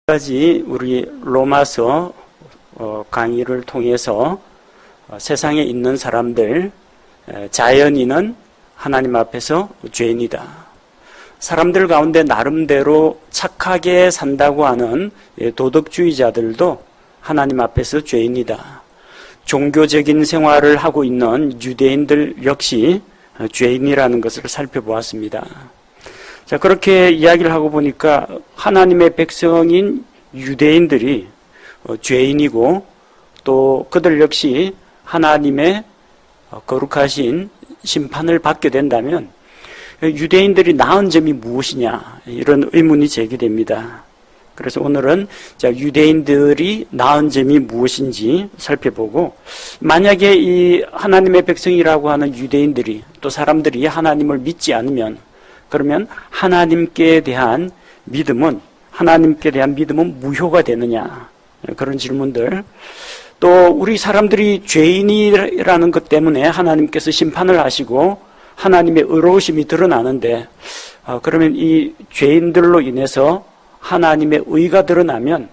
까지 우리 로마서 강의를 통해서 세상에 있는 사람들, 자연인은 하나님 앞에서 죄인이다. 사람들 가운데 나름대로 착하게 산다고 하는 도덕주의자들도 하나님 앞에서 죄인이다. 종교적인 생활을 하고 있는 유대인들 역시 죄인이라는 것을 살펴보았습니다. 자, 그렇게 이야기를 하고 보니까 하나님의 백성인 유대인들이 죄인이고 또 그들 역시 하나님의 거룩하신 심판을 받게 된다면 유대인들이 나은 점이 무엇이냐, 이런 의문이 제기됩니다. 그래서 오늘은 유대인들이 나은 점이 무엇인지 살펴보고, 만약에 이 하나님의 백성이라고 하는 유대인들이 또 사람들이 하나님을 믿지 않으면, 그러면 하나님께 대한 믿음은 무효가 되느냐, 그런 질문들. 또 우리 사람들이 죄인이라는 것 때문에 하나님께서 심판을 하시고 하나님의 의로우심이 드러나는데, 그러면 이 죄인들로 인해서 하나님의 의가 드러나면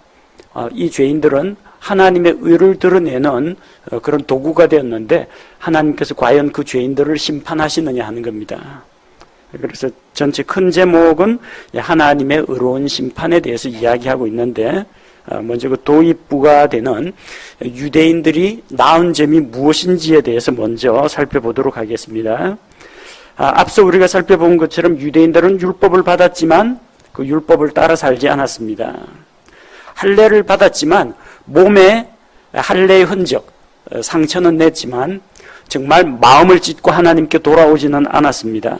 이 죄인들은 하나님의 의를 드러내는 그런 도구가 되었는데, 하나님께서 과연 그 죄인들을 심판하시느냐 하는 겁니다. 그래서 전체 큰 제목은 하나님의 의로운 심판에 대해서 이야기하고 있는데, 먼저 그 도입부가 되는 유대인들이 나은 점이 무엇인지에 대해서 먼저 살펴보도록 하겠습니다. 앞서 우리가 살펴본 것처럼 유대인들은 율법을 받았지만 그 율법을 따라 살지 않았습니다. 할례를 받았지만 몸에 할례의 흔적, 상처는 냈지만 정말 마음을 찢고 하나님께 돌아오지는 않았습니다.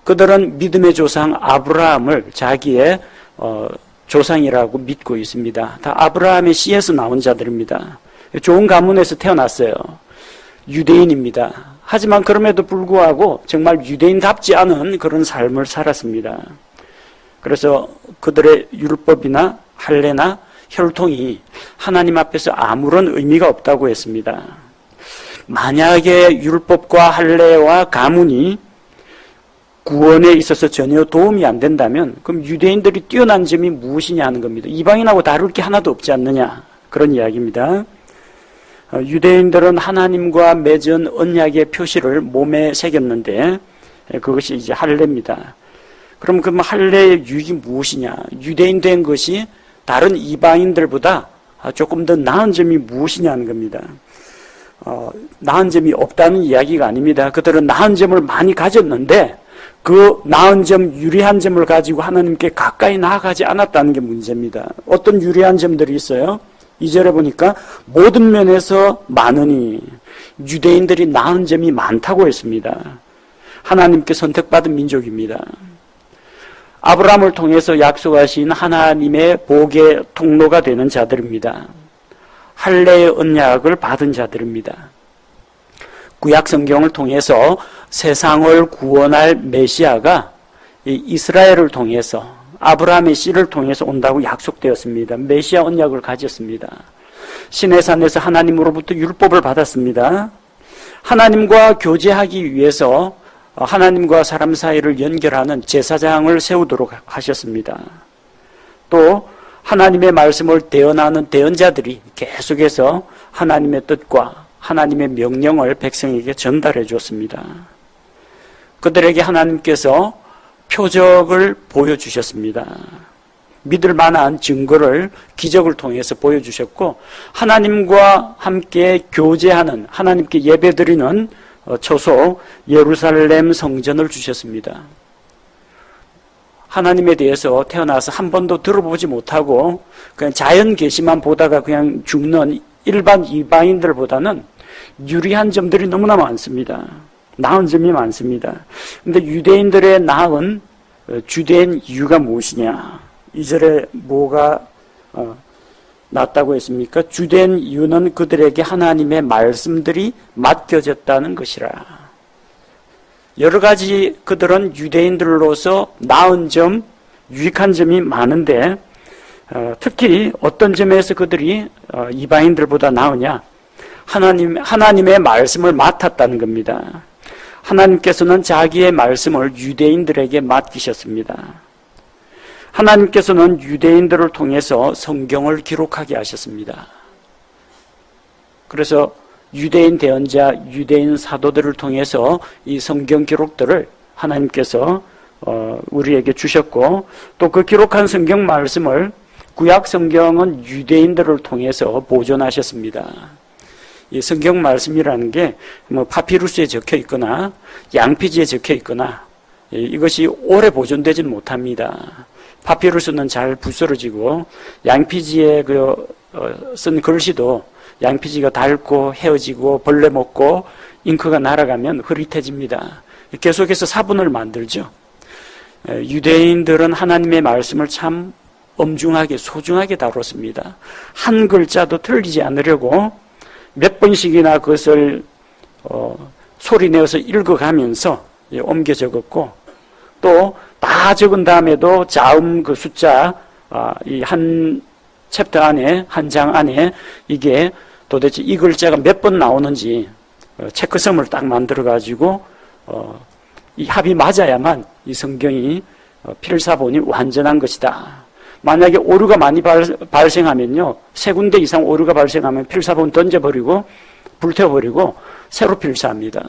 그들은 믿음의 조상 아브라함을 자기의 조상이라고 믿고 있습니다. 다 아브라함의 씨에서 나온 자들입니다. 좋은 가문에서 태어났어요. 유대인입니다. 하지만 그럼에도 불구하고 정말 유대인답지 않은 그런 삶을 살았습니다. 그래서 그들의 율법이나 할례나 혈통이 하나님 앞에서 아무런 의미가 없다고 했습니다. 만약에 율법과 할례와 가문이 구원에 있어서 전혀 도움이 안 된다면 그럼 유대인들이 뛰어난 점이 무엇이냐 하는 겁니다. 이방인하고 다를 게 하나도 없지 않느냐, 그런 이야기입니다. 유대인들은 하나님과 맺은 언약의 표시를 몸에 새겼는데 그것이 이제 할례입니다. 그럼 그 할례의 유익이 무엇이냐? 유대인 된 것이 다른 이방인들보다 조금 더 나은 점이 무엇이냐 하는 겁니다. 나은 점이 없다는 이야기가 아닙니다. 그들은 나은 점을 많이 가졌는데 그 나은 점, 유리한 점을 가지고 하나님께 가까이 나아가지 않았다는 게 문제입니다. 어떤 유리한 점들이 있어요? 2절에 보니까 모든 면에서 많으니, 유대인들이 나은 점이 많다고 했습니다. 하나님께 선택받은 민족입니다. 아브라함을 통해서 약속하신 하나님의 복의 통로가 되는 자들입니다. 할례의 언약을 받은 자들입니다. 구약 성경을 통해서 세상을 구원할 메시아가 이스라엘을 통해서, 아브라함의 씨를 통해서 온다고 약속되었습니다. 메시아 언약을 가졌습니다. 시내산에서 하나님으로부터 율법을 받았습니다. 하나님과 교제하기 위해서 하나님과 사람 사이를 연결하는 제사장을 세우도록 하셨습니다. 또 하나님의 말씀을 대언하는 대언자들이 계속해서 하나님의 뜻과 하나님의 명령을 백성에게 전달해 주었습니다. 그들에게 하나님께서 표적을 보여주셨습니다. 믿을 만한 증거를, 기적을 통해서 보여주셨고, 하나님과 함께 교제하는, 하나님께 예배드리는 초소 예루살렘 성전을 주셨습니다. 하나님에 대해서 태어나서 한 번도 들어보지 못하고 그냥 자연 계시만 보다가 그냥 죽는 일반 이방인들보다는 유리한 점들이 너무나 많습니다. 나은 점이 많습니다. 그런데 유대인들의 나은 주된 이유가 무엇이냐? 2절에 뭐가 낫다고 했습니까? 주된 이유는 그들에게 하나님의 말씀들이 맡겨졌다는 것이라. 여러 가지 그들은 유대인들로서 나은 점, 유익한 점이 많은데 특히 어떤 점에서 그들이 이방인들보다 나으냐? 하나님의 말씀을 맡았다는 겁니다. 하나님께서는 자기의 말씀을 유대인들에게 맡기셨습니다. 하나님께서는 유대인들을 통해서 성경을 기록하게 하셨습니다. 그래서 유대인 대언자, 유대인 사도들을 통해서 이 성경 기록들을 하나님께서 우리에게 주셨고, 또 그 기록한 성경 말씀을 구약 성경은 유대인들을 통해서 보존하셨습니다. 이 성경 말씀이라는 게 뭐 파피루스에 적혀 있거나 양피지에 적혀 있거나 이것이 오래 보존되지는 못합니다. 파피루스는 잘 부스러지고 양피지에 쓴 글씨도 양피지가 닳고 헤어지고 벌레 먹고 잉크가 날아가면 흐릿해집니다. 계속해서 사본을 만들죠. 유대인들은 하나님의 말씀을 참 엄중하게 소중하게 다뤘습니다. 한 글자도 틀리지 않으려고 몇 번씩이나 그것을 소리내어서 읽어가면서 옮겨 적었고, 또 다 적은 다음에도 자음 그 숫자 이 한 챕터 안에, 한 장 안에 이게 도대체 이 글자가 몇 번 나오는지 체크섬을 딱 만들어 가지고 이 합이 맞아야만 이 성경이 필사본이 완전한 것이다. 만약에 오류가 많이 발생하면요, 3군데 이상 오류가 발생하면 필사본 던져버리고 불태워버리고 새로 필사합니다.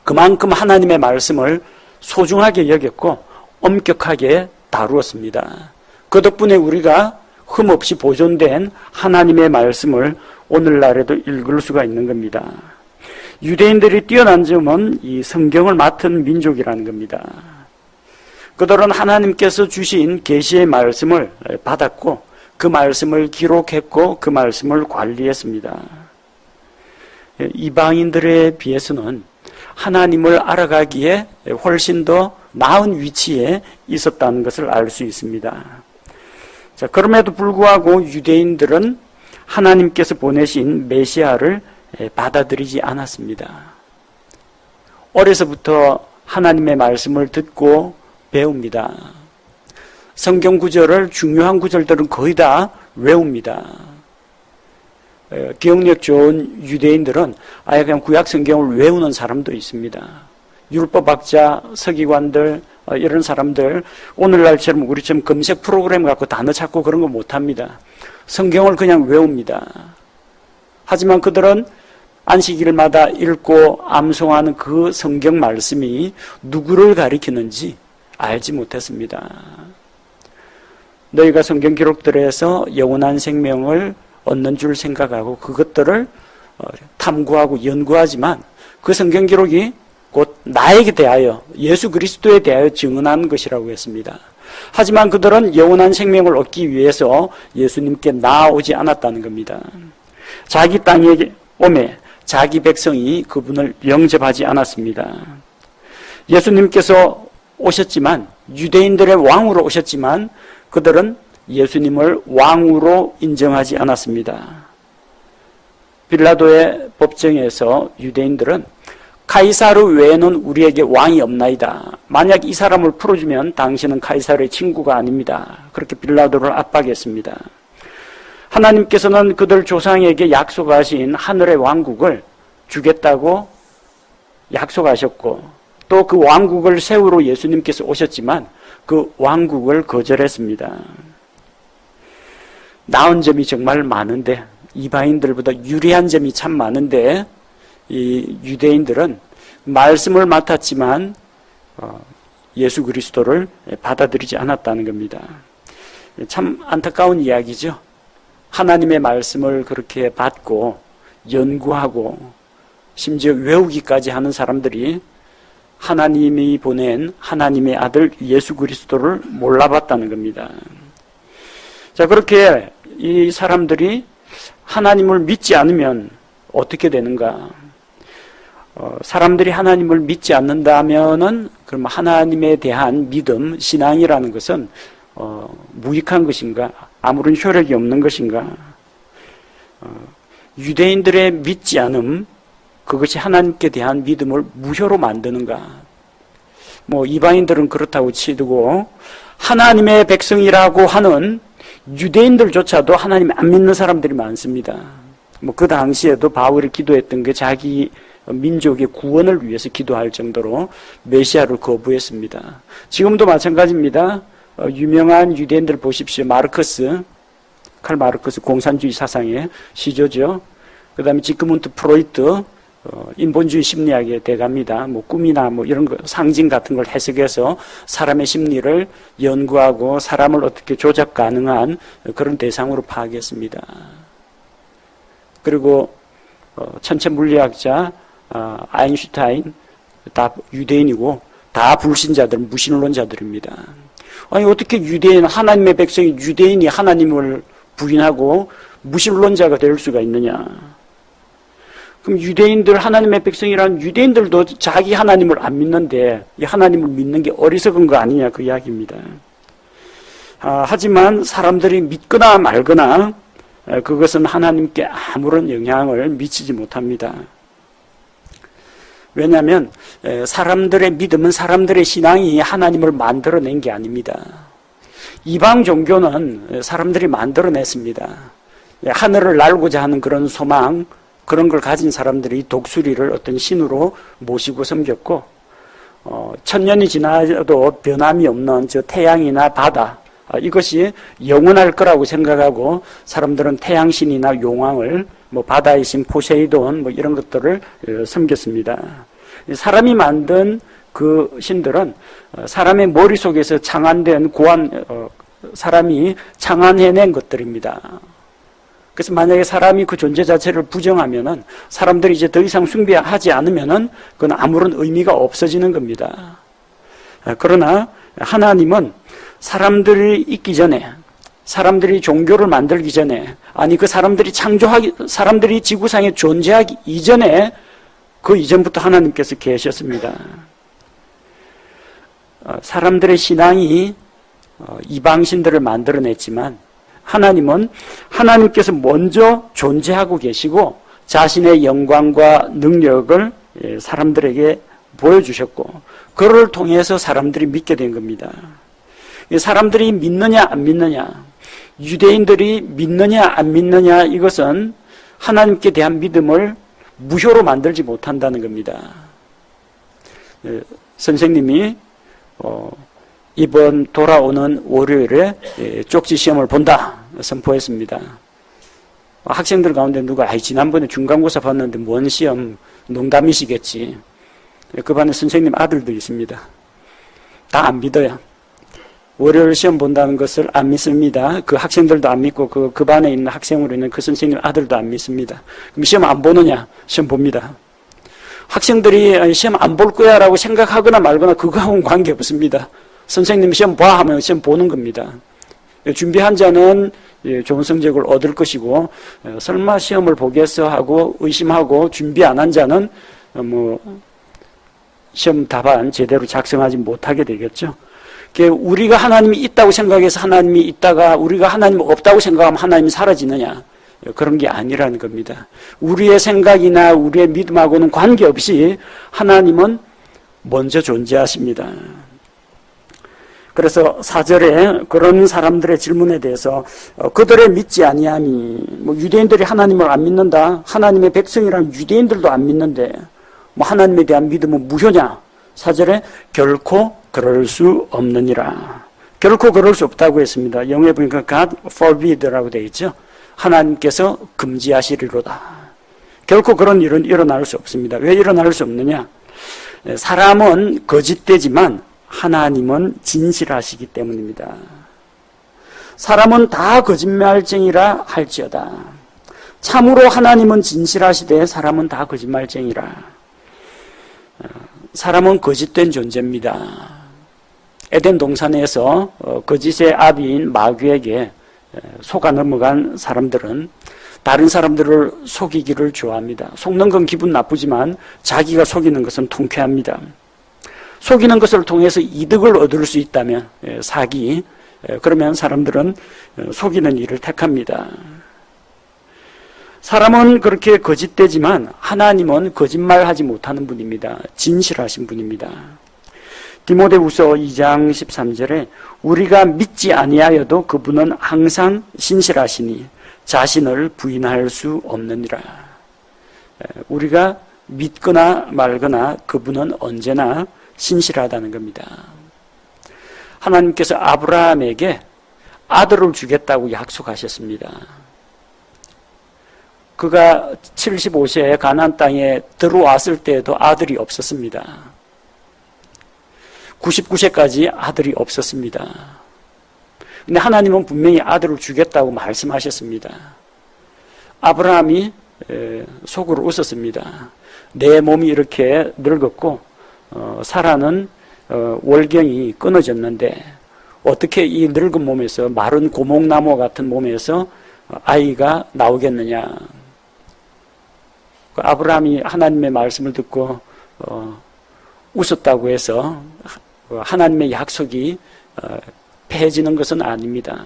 그만큼 하나님의 말씀을 소중하게 여겼고 엄격하게 다루었습니다. 그 덕분에 우리가 흠없이 보존된 하나님의 말씀을 오늘날에도 읽을 수가 있는 겁니다. 유대인들이 뛰어난 점은 이 성경을 맡은 민족이라는 겁니다. 그들은 하나님께서 주신 계시의 말씀을 받았고 그 말씀을 기록했고 그 말씀을 관리했습니다. 이방인들에 비해서는 하나님을 알아가기에 훨씬 더 나은 위치에 있었다는 것을 알 수 있습니다. 자, 그럼에도 불구하고 유대인들은 하나님께서 보내신 메시아를 받아들이지 않았습니다. 어려서부터 하나님의 말씀을 듣고 배웁니다. 성경 구절을, 중요한 구절들은 거의 다 외웁니다. 기억력 좋은 유대인들은 아예 그냥 구약 성경을 외우는 사람도 있습니다. 율법학자, 서기관들, 이런 사람들, 오늘날처럼 우리처럼 검색 프로그램 갖고 단어 찾고 그런 거 못합니다. 성경을 그냥 외웁니다. 하지만 그들은 안식일마다 읽고 암송하는 그 성경 말씀이 누구를 가리키는지 알지 못했습니다. 너희가 성경 기록들에서 영원한 생명을 얻는 줄 생각하고 그것들을 탐구하고 연구하지만 그 성경 기록이 곧 나에게 대하여, 예수 그리스도에 대하여 증언한 것이라고 했습니다. 하지만 그들은 영원한 생명을 얻기 위해서 예수님께 나아오지 않았다는 겁니다. 자기 땅에 오매 자기 백성이 그분을 영접하지 않았습니다. 예수님께서 오셨지만, 유대인들의 왕으로 오셨지만 그들은 예수님을 왕으로 인정하지 않았습니다. 빌라도의 법정에서 유대인들은 카이사르 외에는 우리에게 왕이 없나이다. 만약 이 사람을 풀어주면 당신은 카이사르의 친구가 아닙니다. 그렇게 빌라도를 압박했습니다. 하나님께서는 그들 조상에게 약속하신 하늘의 왕국을 주겠다고 약속하셨고 또 그 왕국을 세우러 예수님께서 오셨지만 그 왕국을 거절했습니다. 나은 점이 정말 많은데, 이방인들보다 유리한 점이 참 많은데 이 유대인들은 말씀을 맡았지만 예수 그리스도를 받아들이지 않았다는 겁니다. 참 안타까운 이야기죠. 하나님의 말씀을 그렇게 받고 연구하고 심지어 외우기까지 하는 사람들이 하나님이 보낸 하나님의 아들 예수 그리스도를 몰라봤다는 겁니다. 자, 그렇게 이 사람들이 하나님을 믿지 않으면 어떻게 되는가? 사람들이 하나님을 믿지 않는다면은 그럼 하나님에 대한 믿음, 신앙이라는 것은 무익한 것인가? 아무런 효력이 없는 것인가? 유대인들의 믿지 않음, 그것이 하나님께 대한 믿음을 무효로 만드는가? 이방인들은 그렇다고 치고 하나님의 백성이라고 하는 유대인들조차도 하나님 안 믿는 사람들이 많습니다. 그 당시에도 바울이 기도했던 게 자기 민족의 구원을 위해서 기도할 정도로 메시아를 거부했습니다. 지금도 마찬가지입니다. 유명한 유대인들 보십시오. 칼 마르크스 공산주의 사상의 시조죠. 그 다음에 지그문트 프로이트, 인본주의 심리학의 대가입니다. 꿈이나 이런 거, 상징 같은 걸 해석해서 사람의 심리를 연구하고 사람을 어떻게 조작 가능한 그런 대상으로 파악했습니다. 그리고 천체 물리학자 아인슈타인, 다 유대인이고 다 불신자들, 무신론자들입니다. 아니 어떻게 하나님의 백성이 유대인이 하나님을 부인하고 무신론자가 될 수가 있느냐? 그럼 유대인들, 하나님의 백성이란 유대인들도 자기 하나님을 안 믿는데 이 하나님을 믿는 게 어리석은 거 아니냐, 그 이야기입니다. 하지만 사람들이 믿거나 말거나 그것은 하나님께 아무런 영향을 미치지 못합니다. 왜냐하면 사람들의 믿음은, 사람들의 신앙이 하나님을 만들어낸 게 아닙니다. 이방 종교는 사람들이 만들어냈습니다. 하늘을 날고자 하는 그런 소망, 그런 걸 가진 사람들이 독수리를 어떤 신으로 모시고 섬겼고, 천년이 지나도 변함이 없는 저 태양이나 바다, 이것이 영원할 거라고 생각하고 사람들은 태양신이나 용왕을, 바다의 신 포세이돈 이런 것들을 섬겼습니다. 사람이 만든 그 신들은 사람의 머릿속에서 창안된 사람이 창안해낸 것들입니다. 그래서 만약에 사람이 그 존재 자체를 부정하면은, 사람들이 이제 더 이상 숭배하지 않으면은 그건 아무런 의미가 없어지는 겁니다. 그러나 하나님은 사람들이 있기 전에, 사람들이 종교를 만들기 전에, 그 사람들이 지구상에 존재하기 이전에, 그 이전부터 하나님께서 계셨습니다. 사람들의 신앙이 이방신들을 만들어냈지만, 하나님은 하나님께서 먼저 존재하고 계시고 자신의 영광과 능력을 사람들에게 보여주셨고, 그를 통해서 사람들이 믿게 된 겁니다. 사람들이 믿느냐 안 믿느냐, 유대인들이 믿느냐 안 믿느냐, 이것은 하나님께 대한 믿음을 무효로 만들지 못한다는 겁니다. 선생님이 이번 돌아오는 월요일에 쪽지 시험을 본다 선포했습니다. 학생들 가운데 누가 지난번에 중간고사 봤는데 뭔 시험, 농담이시겠지. 그 반에 선생님 아들도 있습니다. 다 안 믿어요. 월요일 시험 본다는 것을 안 믿습니다. 그 학생들도 안 믿고 그 반에 있는 학생으로 있는 그 선생님 아들도 안 믿습니다. 그럼 시험 안 보느냐? 시험 봅니다. 학생들이 시험 안 볼 거야 라고 생각하거나 말거나 그거하고는 관계없습니다. 선생님 시험 봐 하면 시험 보는 겁니다. 준비한 자는 좋은 성적을 얻을 것이고, 설마 시험을 보겠어 하고 의심하고 준비 안 한 자는 시험 답안 제대로 작성하지 못하게 되겠죠. 우리가 하나님이 있다고 생각해서 하나님이 있다가 우리가 하나님 없다고 생각하면 하나님이 사라지느냐? 그런 게 아니라는 겁니다. 우리의 생각이나 우리의 믿음하고는 관계없이 하나님은 먼저 존재하십니다. 그래서 4절에 그런 사람들의 질문에 대해서 그들의 믿지 아니함이, 유대인들이 하나님을 안 믿는다, 하나님의 백성이란 유대인들도 안 믿는데 하나님에 대한 믿음은 무효냐? 4절에 결코 그럴 수 없느니라. 결코 그럴 수 없다고 했습니다. 영어에 보니까 God forbid라고 되어 있죠. 하나님께서 금지하시리로다. 결코 그런 일은 일어날 수 없습니다. 왜 일어날 수 없느냐? 사람은 거짓되지만 하나님은 진실하시기 때문입니다. 사람은 다 거짓말쟁이라 할지어다. 참으로 하나님은 진실하시되 사람은 다 거짓말쟁이라. 사람은 거짓된 존재입니다. 에덴 동산에서 거짓의 아비인 마귀에게 속아 넘어간 사람들은 다른 사람들을 속이기를 좋아합니다. 속는 건 기분 나쁘지만 자기가 속이는 것은 통쾌합니다. 속이는 것을 통해서 이득을 얻을 수 있다면, 사기, 그러면 사람들은 속이는 일을 택합니다. 사람은 그렇게 거짓되지만 하나님은 거짓말하지 못하는 분입니다. 진실하신 분입니다. 디모데후서 2장 13절에 우리가 믿지 아니하여도 그분은 항상 신실하시니 자신을 부인할 수 없느니라. 우리가 믿거나 말거나 그분은 언제나 신실하다는 겁니다. 하나님께서 아브라함에게 아들을 주겠다고 약속하셨습니다. 그가 75세에 가나안 땅에 들어왔을 때에도 아들이 없었습니다. 99세까지 아들이 없었습니다. 근데 하나님은 분명히 아들을 주겠다고 말씀하셨습니다. 아브라함이 속으로 웃었습니다. 내 몸이 이렇게 늙었고 사라는 월경이 끊어졌는데 어떻게 이 늙은 몸에서 마른 고목나무 같은 몸에서 아이가 나오겠느냐. 아브라함이 하나님의 말씀을 듣고 웃었다고 해서 하나님의 약속이 폐해지는 것은 아닙니다.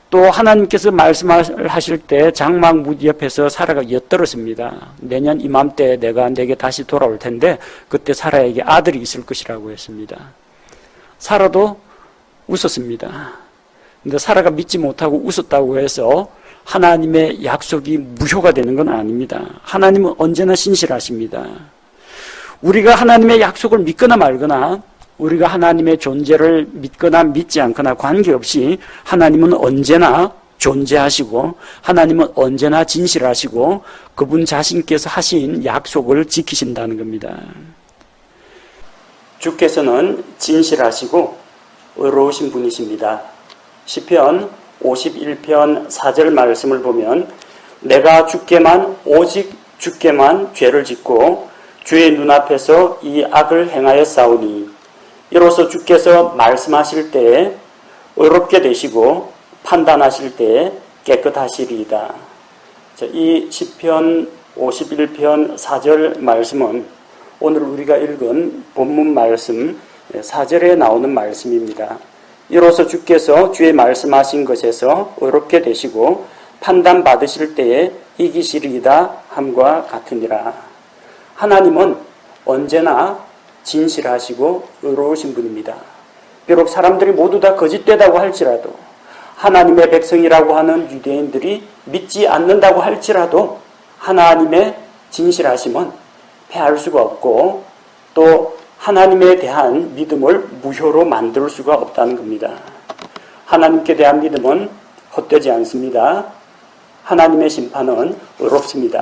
또 하나님께서 말씀하실 때 장막문 옆에서 사라가 엿들었습니다. 내년 이맘때 내가 내게 다시 돌아올 텐데 그때 사라에게 아들이 있을 것이라고 했습니다. 사라도 웃었습니다. 근데 사라가 믿지 못하고 웃었다고 해서 하나님의 약속이 무효가 되는 건 아닙니다. 하나님은 언제나 신실하십니다. 우리가 하나님의 약속을 믿거나 말거나 우리가 하나님의 존재를 믿거나 믿지 않거나 관계없이 하나님은 언제나 존재하시고 하나님은 언제나 진실하시고 그분 자신께서 하신 약속을 지키신다는 겁니다. 주께서는 진실하시고 의로우신 분이십니다. 시편 51편 4절 말씀을 보면 내가 오직 주께만 죄를 짓고 주의 눈앞에서 이 악을 행하였사오니 이로써 주께서 말씀하실 때에 의롭게 되시고 판단하실 때에 깨끗하시리이다. 이 시편 51편 4절 말씀은 오늘 우리가 읽은 본문 말씀 4절에 나오는 말씀입니다. 이로써 주께서 주의 말씀하신 것에서 의롭게 되시고 판단받으실 때에 이기시리이다 함과 같으니라. 하나님은 언제나 진실하시고 의로우신 분입니다. 비록 사람들이 모두 다 거짓되다고 할지라도 하나님의 백성이라고 하는 유대인들이 믿지 않는다고 할지라도 하나님의 진실하심은 패할 수가 없고 또 하나님에 대한 믿음을 무효로 만들 수가 없다는 겁니다. 하나님께 대한 믿음은 헛되지 않습니다. 하나님의 심판은 의롭습니다.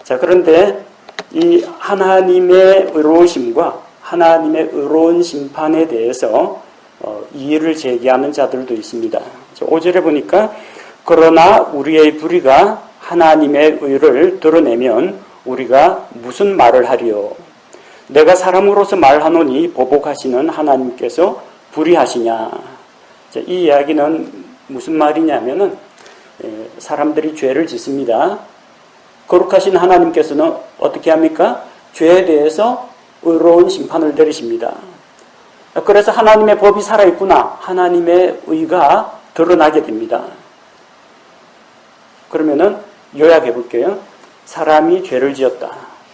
자, 그런데 이 하나님의 의로우심과 하나님의 의로운 심판에 대해서 이의를 제기하는 자들도 있습니다. 5절에 보니까 그러나 우리의 불의가 하나님의 의를 드러내면 우리가 무슨 말을 하리요? 내가 사람으로서 말하노니 보복하시는 하나님께서 불의하시냐? 이 이야기는 무슨 말이냐면은 사람들이 죄를 짓습니다. 거룩하신 하나님께서는 어떻게 합니까? 죄에 대해서 의로운 심판을 내리십니다. 그래서 하나님의 법이 살아있구나. 하나님의 의가 드러나게 됩니다. 그러면은 요약해 볼게요. 사람이 죄를 지었다.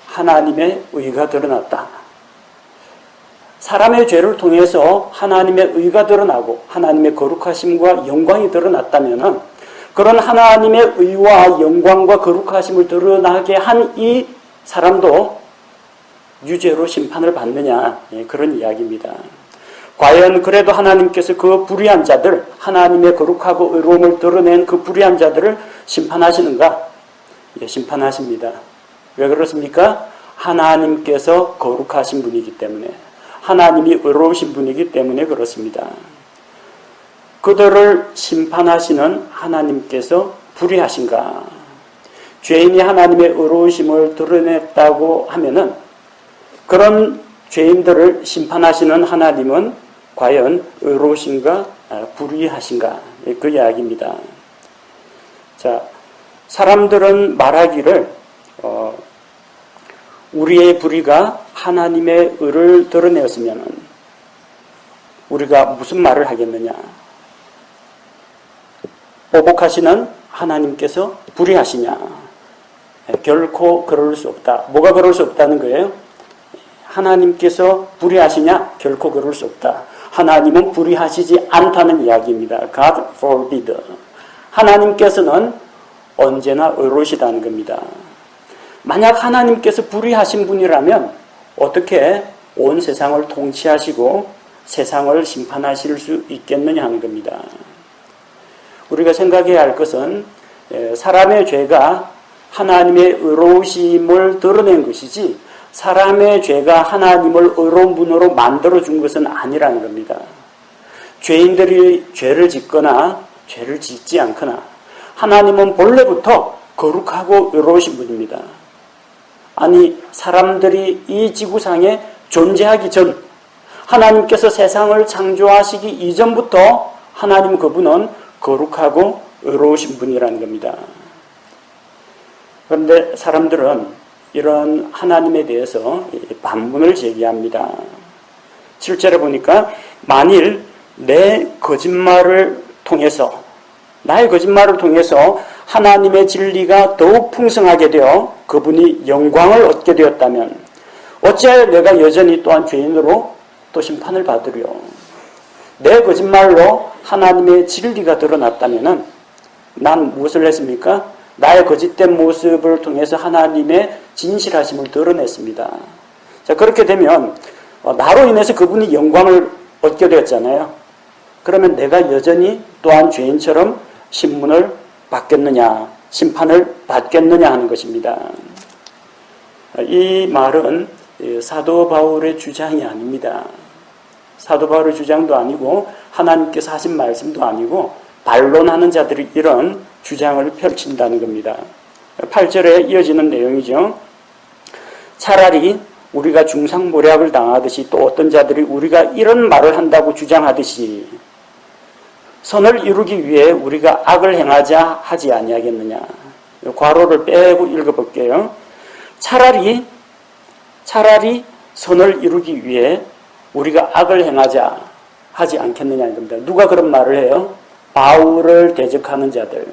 하나님의 의가 드러났다. 사람의 죄를 통해서 하나님의 의가 드러나고 하나님의 거룩하심과 영광이 드러났다면은 그런 하나님의 의와 영광과 거룩하심을 드러나게 한 이 사람도 유죄로 심판을 받느냐, 그런 이야기입니다. 과연 그래도 하나님께서 그 불의한 자들, 하나님의 거룩하고 의로움을 드러낸 그 불의한 자들을 심판하시는가? 심판하십니다. 왜 그렇습니까? 하나님께서 거룩하신 분이기 때문에, 하나님이 의로우신 분이기 때문에 그렇습니다. 그들을 심판하시는 하나님께서 불의하신가? 죄인이 하나님의 의로우심을 드러냈다고 하면은 그런 죄인들을 심판하시는 하나님은 과연 의로우신가 불의하신가? 그 이야기입니다. 자, 사람들은 말하기를 우리의 불의가 하나님의 의를 드러내었으면 우리가 무슨 말을 하겠느냐? 보복하시는 하나님께서 불의하시냐? 결코 그럴 수 없다. 뭐가 그럴 수 없다는 거예요? 하나님께서 불의하시냐? 결코 그럴 수 없다. 하나님은 불의하시지 않다는 이야기입니다. God forbid. 하나님께서는 언제나 의로우시다는 겁니다. 만약 하나님께서 불의하신 분이라면 어떻게 온 세상을 통치하시고 세상을 심판하실 수 있겠느냐 하는 겁니다. 우리가 생각해야 할 것은 사람의 죄가 하나님의 의로우심을 드러낸 것이지 사람의 죄가 하나님을 의로운 분으로 만들어준 것은 아니라는 겁니다. 죄인들이 죄를 짓거나 죄를 짓지 않거나 하나님은 본래부터 거룩하고 의로우신 분입니다. 아니 사람들이 이 지구상에 존재하기 전 하나님께서 세상을 창조하시기 이전부터 하나님 그분은 거룩하고 의로우신 분이라는 겁니다. 그런데 사람들은 이런 하나님에 대해서 반문을 제기합니다. 7절에 보니까 만일 나의 거짓말을 통해서 하나님의 진리가 더욱 풍성하게 되어 그분이 영광을 얻게 되었다면 어찌하여 내가 여전히 또한 죄인으로 또 심판을 받으려. 내 거짓말로 하나님의 진리가 드러났다면 난 무엇을 했습니까? 나의 거짓된 모습을 통해서 하나님의 진실하심을 드러냈습니다. 자, 그렇게 되면 나로 인해서 그분이 영광을 얻게 되었잖아요. 그러면 내가 여전히 또한 죄인처럼 심판을 받겠느냐 하는 것입니다. 이 말은 사도 바울의 주장이 아닙니다. 사도 바울의 주장도 아니고 하나님께서 하신 말씀도 아니고 반론하는 자들이 이런 주장을 펼친다는 겁니다. 8절에 이어지는 내용이죠. 차라리 우리가 중상모략을 당하듯이 또 어떤 자들이 우리가 이런 말을 한다고 주장하듯이 선을 이루기 위해 우리가 악을 행하자 하지 아니하겠느냐. 괄호를 빼고 읽어볼게요. 차라리 선을 이루기 위해 우리가 악을 행하자 하지 않겠느냐는 겁니다. 누가 그런 말을 해요? 바울을 대적하는 자들,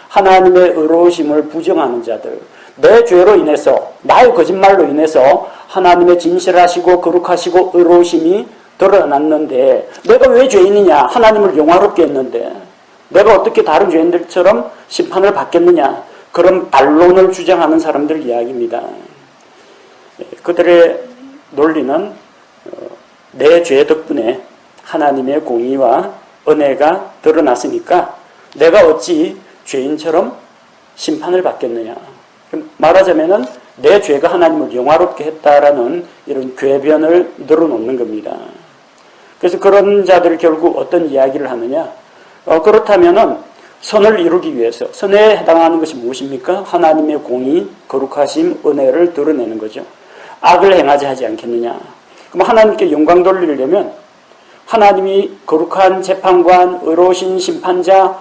하나님의 의로우심을 부정하는 자들, 내 죄로 인해서, 나의 거짓말로 인해서 하나님의 진실하시고 거룩하시고 의로우심이 드러났는데 내가 왜 죄인이냐? 하나님을 영화롭게 했는데 내가 어떻게 다른 죄인들처럼 심판을 받겠느냐? 그런 반론을 주장하는 사람들 이야기입니다. 그들의 논리는 내 죄 덕분에 하나님의 공의와 은혜가 드러났으니까 내가 어찌 죄인처럼 심판을 받겠느냐. 말하자면 내 죄가 하나님을 영화롭게 했다라는 이런 궤변을 늘어놓는 겁니다. 그래서 그런 자들이 결국 어떤 이야기를 하느냐. 그렇다면 선을 이루기 위해서 선에 해당하는 것이 무엇입니까? 하나님의 공의, 거룩하심, 은혜를 드러내는 거죠. 악을 행하지 하지 않겠느냐. 그럼 하나님께 영광 돌리려면 하나님이 거룩한 재판관, 의로우신 심판자,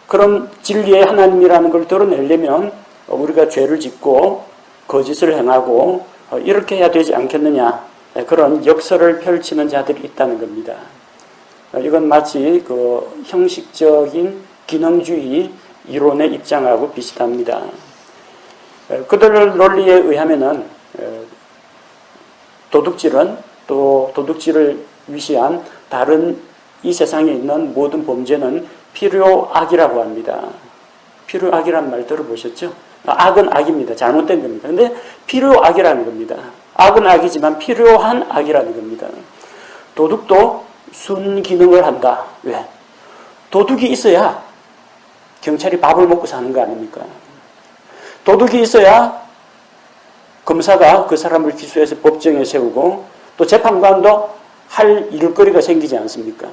그런 진리의 하나님이라는 걸 드러내려면 우리가 죄를 짓고 거짓을 행하고 이렇게 해야 되지 않겠느냐. 그런 역설을 펼치는 자들이 있다는 겁니다. 이건 마치 그 형식적인 기능주의 이론의 입장하고 비슷합니다. 그들 논리에 의하면은 도둑질은 또 도둑질을 위시한 다른 이 세상에 있는 모든 범죄는 필요악이라고 합니다. 필요악이라는 말 들어보셨죠? 악은 악입니다. 잘못된 겁니다. 근데 필요악이라는 겁니다. 악은 악이지만 필요한 악이라는 겁니다. 도둑도 순기능을 한다. 왜? 도둑이 있어야 경찰이 밥을 먹고 사는 거 아닙니까? 도둑이 있어야 검사가 그 사람을 기소해서 법정에 세우고 또 재판관도 할 일거리가 생기지 않습니까?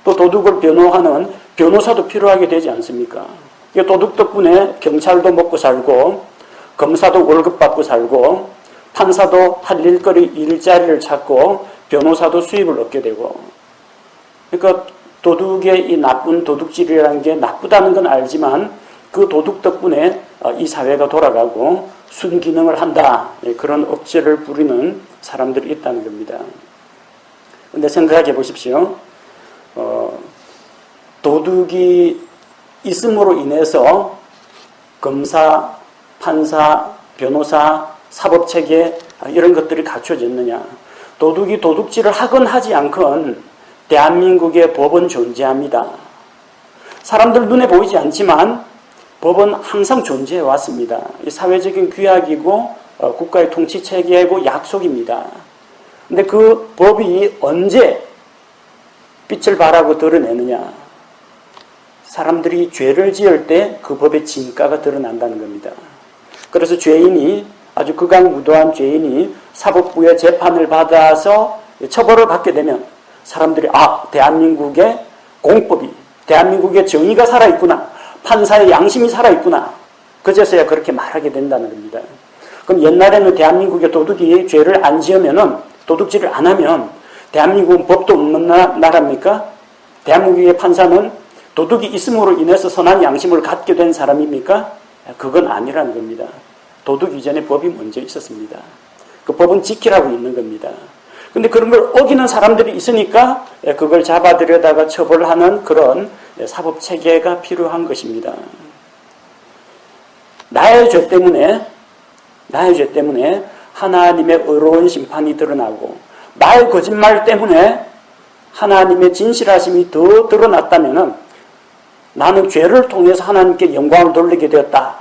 또 도둑을 변호하는 변호사도 필요하게 되지 않습니까? 도둑 덕분에 경찰도 먹고 살고 검사도 월급 받고 살고 판사도 할 일거리 일자리를 찾고 변호사도 수입을 얻게 되고, 그러니까 도둑의 이 나쁜 도둑질이라는 게 나쁘다는 건 알지만 그 도둑 덕분에 이 사회가 돌아가고 순기능을 한다. 그런 억제를 부리는 사람들이 있다는 겁니다. 그런데 생각해 보십시오. 도둑이 있음으로 인해서 검사, 판사, 변호사, 사법체계 이런 것들이 갖춰졌느냐. 도둑이 도둑질을 하건 하지 않건 대한민국의 법은 존재합니다. 사람들 눈에 보이지 않지만 법은 항상 존재해 왔습니다. 사회적인 규약이고 국가의 통치체계이고 약속입니다. 근데 그 법이 언제 빛을 발하고 드러내느냐? 사람들이 죄를 지을 때 그 법의 진가가 드러난다는 겁니다. 그래서 죄인이, 아주 극악무도한 죄인이 사법부의 재판을 받아서 처벌을 받게 되면 사람들이 대한민국의 공법이, 대한민국의 정의가 살아있구나, 판사의 양심이 살아있구나, 그제서야 그렇게 말하게 된다는 겁니다. 그럼 옛날에는 대한민국의 도둑이 죄를 안 지으면은, 도둑질을 안 하면 대한민국은 법도 없는 나라입니까? 대한민국의 판사는 도둑이 있음으로 인해서 선한 양심을 갖게 된 사람입니까? 그건 아니라는 겁니다. 도둑 이전에 법이 먼저 있었습니다. 그 법은 지키라고 있는 겁니다. 근데 그런 걸 어기는 사람들이 있으니까 그걸 잡아들여다가 처벌하는 그런 사법 체계가 필요한 것입니다. 나의 죄 때문에 하나님의 의로운 심판이 드러나고, 나의 거짓말 때문에 하나님의 진실하심이 더 드러났다면 나는 죄를 통해서 하나님께 영광을 돌리게 되었다.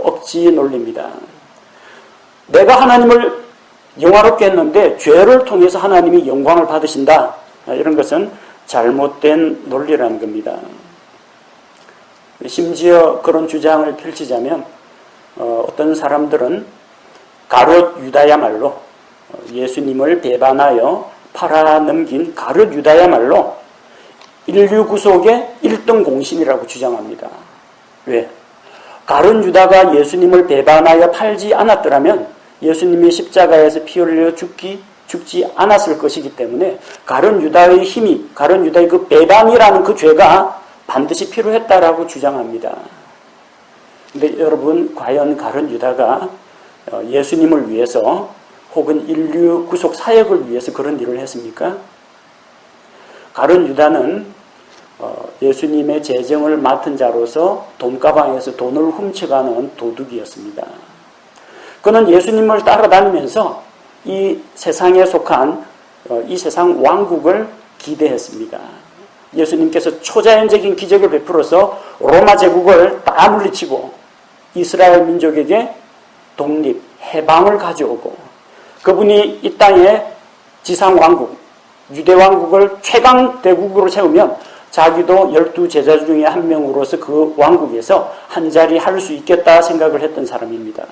억지 논리입니다. 내가 하나님을 영화롭게 했는데 죄를 통해서 하나님이 영광을 받으신다. 이런 것은 잘못된 논리라는 겁니다. 심지어 그런 주장을 펼치자면 어떤 사람들은 가룟 유다야말로 예수님을 배반하여 팔아넘긴 가룟 유다야말로 인류 구속의 1등 공신이라고 주장합니다. 왜? 가룟 유다가 예수님을 배반하여 팔지 않았더라면 예수님이 십자가에서 피 흘려 죽지 않았을 것이기 때문에 가룟 유다의 힘이, 가룟 유다의 그 배반이라는 그 죄가 반드시 필요했다라고 주장합니다. 근데 여러분, 과연 가룟 유다가 예수님을 위해서 혹은 인류 구속 사역을 위해서 그런 일을 했습니까? 가룟 유다는 예수님의 재정을 맡은 자로서 돈가방에서 돈을 훔쳐가는 도둑이었습니다. 그는 예수님을 따라다니면서 이 세상에 속한 이 세상 왕국을 기대했습니다. 예수님께서 초자연적인 기적을 베풀어서 로마 제국을 다 물리치고 이스라엘 민족에게 독립, 해방을 가져오고, 그분이 이 땅에 지상왕국, 유대왕국을 최강대국으로 세우면 자기도 12제자 중에 한 명으로서 그 왕국에서 한 자리 할 수 있겠다 생각을 했던 사람입니다.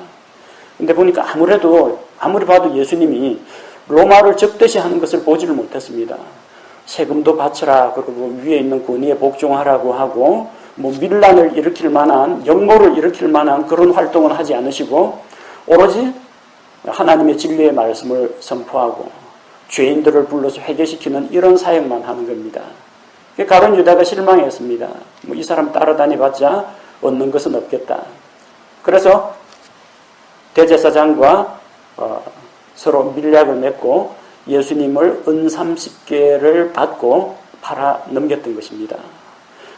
근데 보니까 아무리 봐도 예수님이 로마를 적대시 하는 것을 보지를 못했습니다. 세금도 바쳐라, 그리고 위에 있는 권위에 복종하라고 하고, 밀란을 일으킬 만한, 역모를 일으킬 만한 그런 활동은 하지 않으시고, 오로지 하나님의 진리의 말씀을 선포하고 죄인들을 불러서 회개시키는 이런 사역만 하는 겁니다. 가룟 유다가 실망했습니다. 이 사람 따라다니봤자 얻는 것은 없겠다. 그래서 대제사장과 서로 밀약을 맺고 예수님을 은 30개를 받고 팔아 넘겼던 것입니다.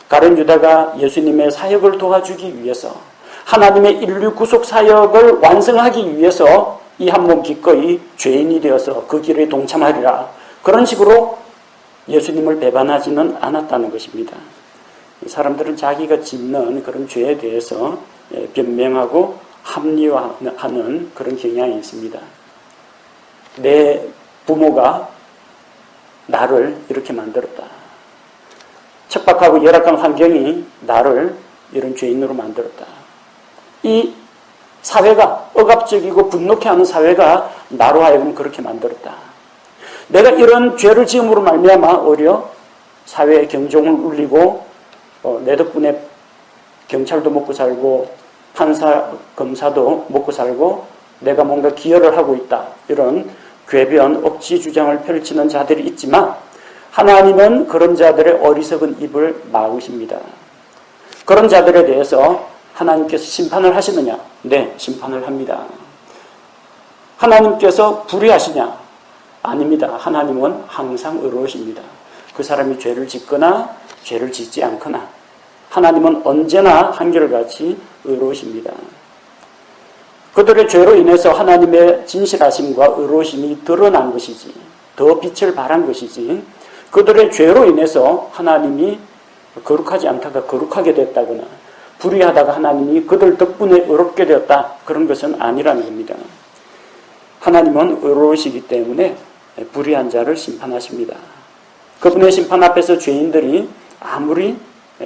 가룟 유다가 예수님의 사역을 도와주기 위해서, 하나님의 인류 구속 사역을 완성하기 위해서 이 한 몸 기꺼이 죄인이 되어서 그 길에 동참하리라, 그런 식으로 예수님을 배반하지는 않았다는 것입니다. 사람들은 자기가 짓는 그런 죄에 대해서 변명하고 합리화하는 그런 경향이 있습니다. 내 부모가 나를 이렇게 만들었다. 척박하고 열악한 환경이 나를 이런 죄인으로 만들었다. 이 사회가, 억압적이고 분노케 하는 사회가 나로 하여금 그렇게 만들었다. 내가 이런 죄를 지음으로 말미암아 오히려 사회의 경종을 울리고 내 덕분에 경찰도 먹고 살고 판사, 검사도 먹고 살고 내가 뭔가 기여를 하고 있다. 이런 궤변, 억지 주장을 펼치는 자들이 있지만 하나님은 그런 자들의 어리석은 입을 막으십니다. 그런 자들에 대해서 하나님께서 심판을 하시느냐? 네, 심판을 합니다. 하나님께서 불의하시냐? 아닙니다. 하나님은 항상 의로우십니다. 그 사람이 죄를 짓거나 죄를 짓지 않거나 하나님은 언제나 한결같이 의로우십니다. 그들의 죄로 인해서 하나님의 진실하심과 의로우심이 드러난 것이지, 더 빛을 발한 것이지, 그들의 죄로 인해서 하나님이 거룩하지 않다가 거룩하게 됐다거나 불의하다가 하나님이 그들 덕분에 의롭게 되었다, 그런 것은 아니라는 겁니다. 하나님은 의로우시기 때문에 불의한 자를 심판하십니다. 그분의 심판 앞에서 죄인들이 아무리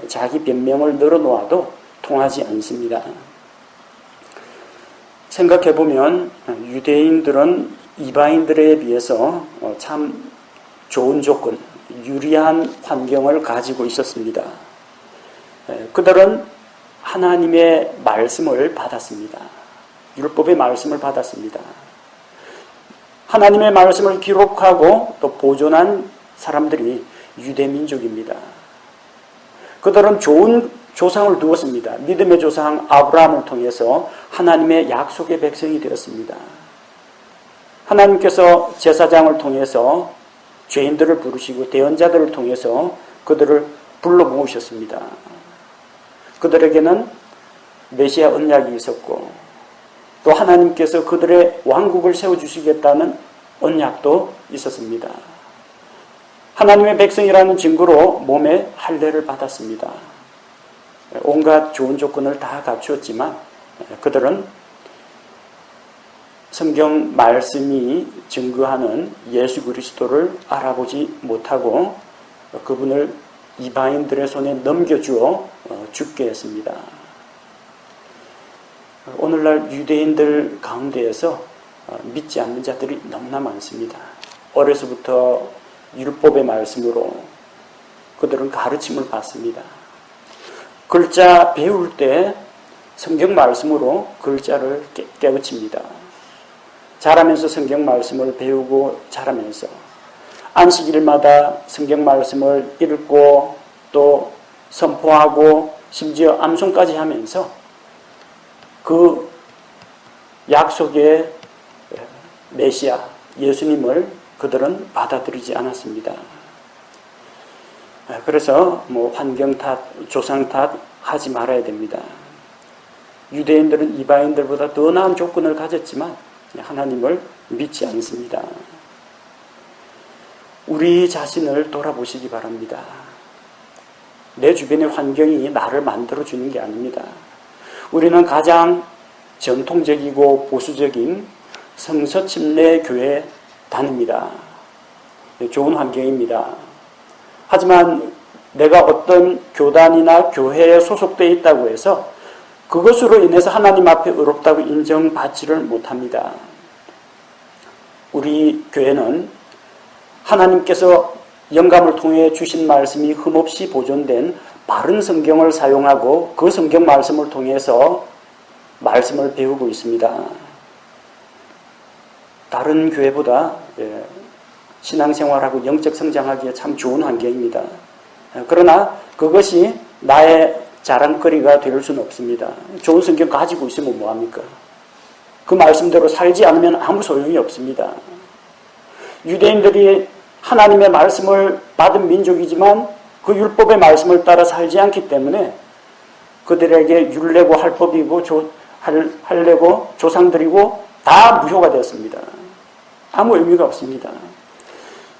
자기 변명을 늘어놓아도 통하지 않습니다. 생각해보면 유대인들은 이방인들에 비해서 참 좋은 조건, 유리한 환경을 가지고 있었습니다. 그들은 하나님의 말씀을 받았습니다. 율법의 말씀을 받았습니다. 하나님의 말씀을 기록하고 또 보존한 사람들이 유대민족입니다. 그들은 좋은 조상을 두었습니다. 믿음의 조상 아브라함을 통해서 하나님의 약속의 백성이 되었습니다. 하나님께서 제사장을 통해서 죄인들을 부르시고 대언자들을 통해서 그들을 불러 모으셨습니다. 그들에게는 메시아 언약이 있었고 또 하나님께서 그들의 왕국을 세워주시겠다는 언약도 있었습니다. 하나님의 백성이라는 증거로 몸에 할례를 받았습니다. 온갖 좋은 조건을 다 갖추었지만 그들은 성경 말씀이 증거하는 예수 그리스도를 알아보지 못하고 그분을 이방인들의 손에 넘겨주어 죽게 했습니다. 오늘날 유대인들 가운데에서 믿지 않는 자들이 너무나 많습니다. 어려서부터 율법의 말씀으로 그들은 가르침을 받습니다. 글자 배울 때 성경 말씀으로 글자를 깨우칩니다. 자라면서 성경 말씀을 배우고 자라면서 안식일마다 성경 말씀을 읽고 또 선포하고 심지어 암송까지 하면서 그 약속의 메시아 예수님을 그들은 받아들이지 않았습니다. 그래서 환경 탓, 조상 탓 하지 말아야 됩니다. 유대인들은 이방인들보다 더 나은 조건을 가졌지만 하나님을 믿지 않습니다. 우리 자신을 돌아보시기 바랍니다. 내 주변의 환경이 나를 만들어주는 게 아닙니다. 우리는 가장 전통적이고 보수적인 성서 침례 교회 다닙니다. 좋은 환경입니다. 하지만 내가 어떤 교단이나 교회에 소속되어 있다고 해서 그것으로 인해서 하나님 앞에 의롭다고 인정받지를 못합니다. 우리 교회는 하나님께서 영감을 통해 주신 말씀이 흠없이 보존된 바른 성경을 사용하고 그 성경 말씀을 통해서 말씀을 배우고 있습니다. 다른 교회보다 신앙생활하고 영적 성장하기에 참 좋은 환경입니다. 그러나 그것이 나의 자랑거리가 될 수는 없습니다. 좋은 성경 가지고 있으면 뭐합니까? 그 말씀대로 살지 않으면 아무 소용이 없습니다. 유대인들이 하나님의 말씀을 받은 민족이지만 그 율법의 말씀을 따라 살지 않기 때문에 그들에게 율례고 할법이고 할례고 조상들이고 다 무효가 되었습니다. 아무 의미가 없습니다.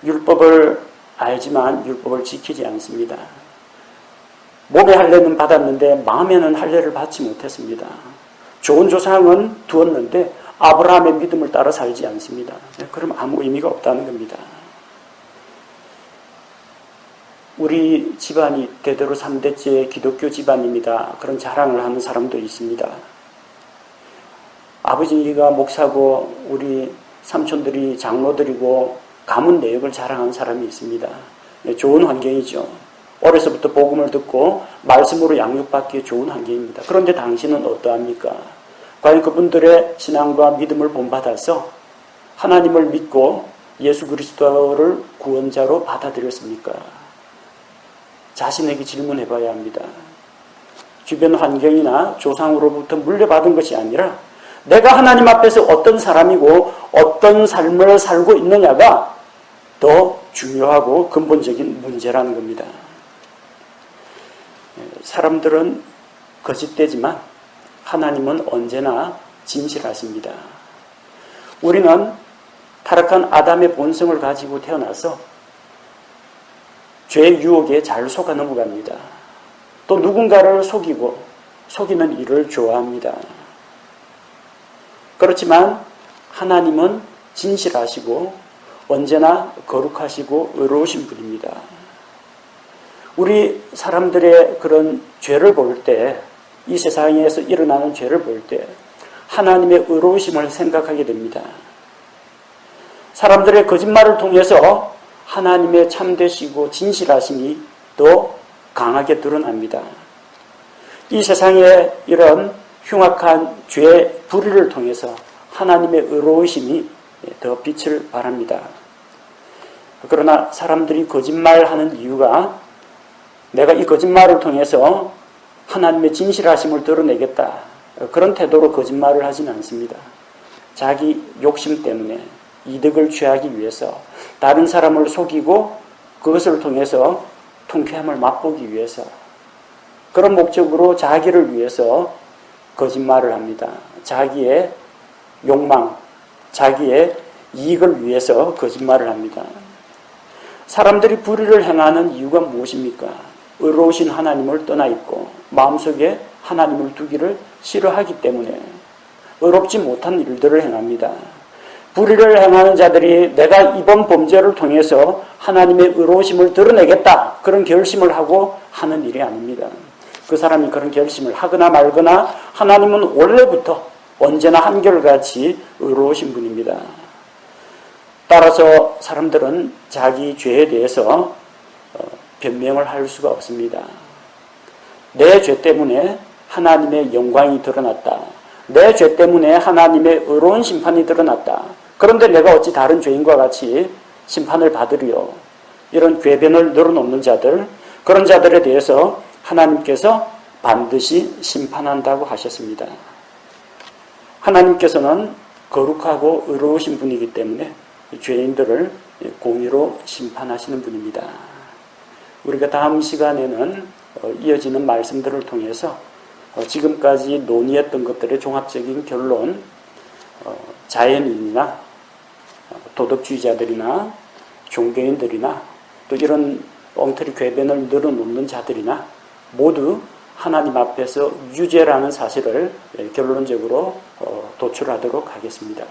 율법을 알지만 율법을 지키지 않습니다. 몸의 할례는 받았는데 마음에는 할례를 받지 못했습니다. 좋은 조상은 두었는데 아브라함의 믿음을 따라 살지 않습니다. 그럼 아무 의미가 없다는 겁니다. 우리 집안이 대대로 3대째 기독교 집안입니다. 그런 자랑을 하는 사람도 있습니다. 아버지가 목사고 우리 삼촌들이 장로들이고 가문 내역을 자랑하는 사람이 있습니다. 좋은 환경이죠. 어려서부터 복음을 듣고 말씀으로 양육받기에 좋은 환경입니다. 그런데 당신은 어떠합니까? 과연 그분들의 신앙과 믿음을 본받아서 하나님을 믿고 예수 그리스도를 구원자로 받아들였습니까? 자신에게 질문해 봐야 합니다. 주변 환경이나 조상으로부터 물려받은 것이 아니라 내가 하나님 앞에서 어떤 사람이고 어떤 삶을 살고 있느냐가 더 중요하고 근본적인 문제라는 겁니다. 사람들은 거짓되지만 하나님은 언제나 진실하십니다. 우리는 타락한 아담의 본성을 가지고 태어나서 죄의 유혹에 잘 속아 넘어갑니다. 또 누군가를 속이고 속이는 일을 좋아합니다. 그렇지만 하나님은 진실하시고 언제나 거룩하시고 의로우신 분입니다. 우리 사람들의 그런 죄를 볼 때, 이 세상에서 일어나는 죄를 볼 때 하나님의 의로우심을 생각하게 됩니다. 사람들의 거짓말을 통해서 하나님의 참되시고 진실하심이 더 강하게 드러납니다. 이 세상에 이런 흉악한 죄의 불의를 통해서 하나님의 의로우심이 더 빛을 발합니다. 그러나 사람들이 거짓말하는 이유가 내가 이 거짓말을 통해서 하나님의 진실하심을 드러내겠다, 그런 태도로 거짓말을 하지는 않습니다. 자기 욕심 때문에 이득을 취하기 위해서, 다른 사람을 속이고 그것을 통해서 통쾌함을 맛보기 위해서, 그런 목적으로 자기를 위해서 거짓말을 합니다. 자기의 욕망, 자기의 이익을 위해서 거짓말을 합니다. 사람들이 불의를 행하는 이유가 무엇입니까? 의로우신 하나님을 떠나 있고 마음속에 하나님을 두기를 싫어하기 때문에 의롭지 못한 일들을 행합니다. 불의를 행하는 자들이 내가 이번 범죄를 통해서 하나님의 의로우심을 드러내겠다, 그런 결심을 하고 하는 일이 아닙니다. 그 사람이 그런 결심을 하거나 말거나 하나님은 원래부터 언제나 한결같이 의로우신 분입니다. 따라서 사람들은 자기 죄에 대해서 변명을 할 수가 없습니다. 내 죄 때문에 하나님의 영광이 드러났다, 내 죄 때문에 하나님의 의로운 심판이 드러났다, 그런데 내가 어찌 다른 죄인과 같이 심판을 받으리요. 이런 궤변을 늘어놓는 자들, 그런 자들에 대해서 하나님께서 반드시 심판한다고 하셨습니다. 하나님께서는 거룩하고 의로우신 분이기 때문에 죄인들을 공의로 심판하시는 분입니다. 우리가 다음 시간에는 이어지는 말씀들을 통해서 지금까지 논의했던 것들의 종합적인 결론, 자연인이나 도덕주의자들이나 종교인들이나 또 이런 엉터리 궤변을 늘어놓는 자들이나 모두 하나님 앞에서 유죄라는 사실을 결론적으로 도출하도록 하겠습니다.